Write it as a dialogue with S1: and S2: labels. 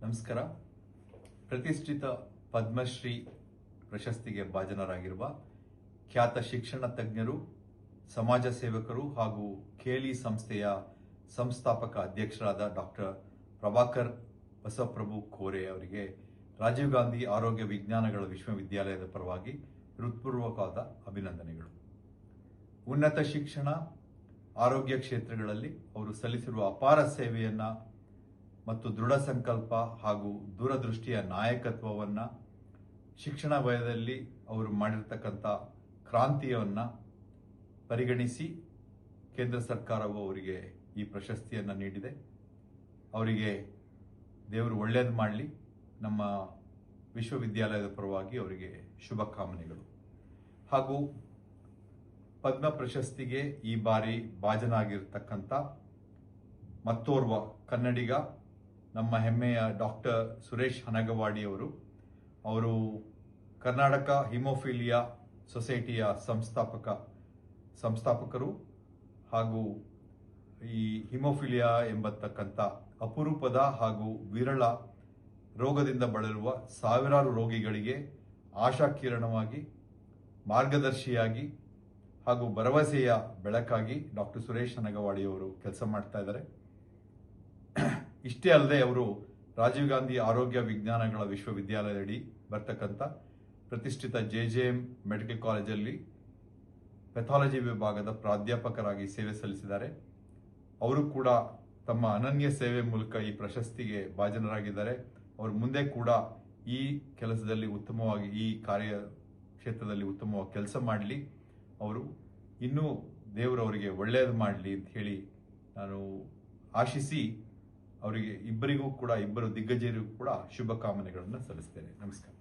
S1: ನಮಸ್ಕಾರ. ಪ್ರತಿಷ್ಠಿತ ಪದ್ಮಶ್ರೀ ಪ್ರಶಸ್ತಿಗೆ ಭಾಜನರಾಗಿರುವ ಖ್ಯಾತ ಶಿಕ್ಷಣ ತಜ್ಞರು, ಸಮಾಜ ಸೇವಕರು ಹಾಗೂ ಖೇಲಿ ಸಂಸ್ಥೆಯ ಸಂಸ್ಥಾಪಕ ಅಧ್ಯಕ್ಷರಾದ ಡಾಕ್ಟರ್ ಪ್ರಭಾಕರ್ ಬಸವಪ್ರಭು ಕೋರೆ ಅವರಿಗೆ ರಾಜೀವ್ ಗಾಂಧಿ ಆರೋಗ್ಯ ವಿಜ್ಞಾನಗಳ ವಿಶ್ವವಿದ್ಯಾಲಯದ ಪರವಾಗಿ ಹೃತ್ಪೂರ್ವಕವಾದ ಅಭಿನಂದನೆಗಳು. ಉನ್ನತ ಶಿಕ್ಷಣ, ಆರೋಗ್ಯ ಕ್ಷೇತ್ರಗಳಲ್ಲಿ ಅವರು ಸಲ್ಲಿಸಿರುವ ಅಪಾರ ಸೇವೆಯನ್ನ ಮತ್ತು ದೃಢ ಸಂಕಲ್ಪ ಹಾಗೂ ದೂರದೃಷ್ಟಿಯ ನಾಯಕತ್ವವನ್ನು, ಶಿಕ್ಷಣ ವಲಯದಲ್ಲಿ ಅವರು ಮಾಡಿರ್ತಕ್ಕಂಥ ಕ್ರಾಂತಿಯನ್ನ ಪರಿಗಣಿಸಿ ಕೇಂದ್ರ ಸರ್ಕಾರವು ಅವರಿಗೆ ಈ ಪ್ರಶಸ್ತಿಯನ್ನು ನೀಡಿದೆ. ಅವರಿಗೆ ದೇವರು ಒಳ್ಳೆಯದು ಮಾಡಲಿ. ನಮ್ಮ ವಿಶ್ವವಿದ್ಯಾಲಯದ ಪರವಾಗಿ ಅವರಿಗೆ ಶುಭಕಾಮನೆಗಳು. ಹಾಗೂ ಪದ್ಮ ಪ್ರಶಸ್ತಿಗೆ ಈ ಬಾರಿ ಭಾಜನರಾಗಿರ್ತಕ್ಕಂಥ ಮತ್ತೋರ್ವ ಕನ್ನಡಿಗ, ನಮ್ಮ ಹೆಮ್ಮೆಯ ಡಾಕ್ಟರ್ ಸುರೇಶ್ ಹನಗವಾಡಿ ಅವರು ಕರ್ನಾಟಕ ಹಿಮೋಫಿಲಿಯಾ ಸೊಸೈಟಿಯ ಸಂಸ್ಥಾಪಕರು ಹಾಗೂ ಈ ಹಿಮೋಫಿಲಿಯಾ ಎಂಬತಕ್ಕಂಥ ಅಪರೂಪದ ಹಾಗೂ ವಿರಳ ರೋಗದಿಂದ ಬಳಲುವ ಸಾವಿರಾರು ರೋಗಿಗಳಿಗೆ ಆಶಾಕಿರಣವಾಗಿ, ಮಾರ್ಗದರ್ಶಿಯಾಗಿ ಹಾಗೂ ಭರವಸೆಯ ಬೆಳಕಾಗಿ ಡಾಕ್ಟರ್ ಸುರೇಶ್ ಹನಗವಾಡಿ ಅವರು ಕೆಲಸ ಮಾಡ್ತಾ ಇದ್ದಾರೆ. ಇಷ್ಟೇ ಅಲ್ಲದೆ ಅವರು ರಾಜೀವ್ ಗಾಂಧಿ ಆರೋಗ್ಯ ವಿಜ್ಞಾನಗಳ ವಿಶ್ವವಿದ್ಯಾಲಯದಡಿ ಬರ್ತಕ್ಕಂಥ ಪ್ರತಿಷ್ಠಿತ JJM ಮೆಡಿಕಲ್ ಕಾಲೇಜಲ್ಲಿ ಪೆಥಾಲಜಿ ವಿಭಾಗದ ಪ್ರಾಧ್ಯಾಪಕರಾಗಿ ಸೇವೆ ಸಲ್ಲಿಸಿದ್ದಾರೆ. ಅವರು ಕೂಡ ತಮ್ಮ ಅನನ್ಯ ಸೇವೆ ಮೂಲಕ ಈ ಪ್ರಶಸ್ತಿಗೆ ಭಾಜನರಾಗಿದ್ದಾರೆ. ಅವರು ಮುಂದೆ ಕೂಡ ಈ ಕೆಲಸದಲ್ಲಿ ಉತ್ತಮವಾಗಿ, ಈ ಕಾರ್ಯ ಕ್ಷೇತ್ರದಲ್ಲಿ ಉತ್ತಮವಾಗಿ ಕೆಲಸ ಮಾಡಲಿ. ಅವರು ಇನ್ನೂ ದೇವರು ಅವರಿಗೆ ಒಳ್ಳೆಯದು ಮಾಡಲಿ ಅಂತ ಹೇಳಿ ನಾನು ಆಶಿಸಿ ಅವರಿಗೆ ಇಬ್ಬರು ದಿಗ್ಗಜರಿಗೂ ಕೂಡ ಶುಭಕಾಮನೆಗಳನ್ನು ಸಲ್ಲಿಸ್ತೇನೆ. ನಮಸ್ಕಾರ.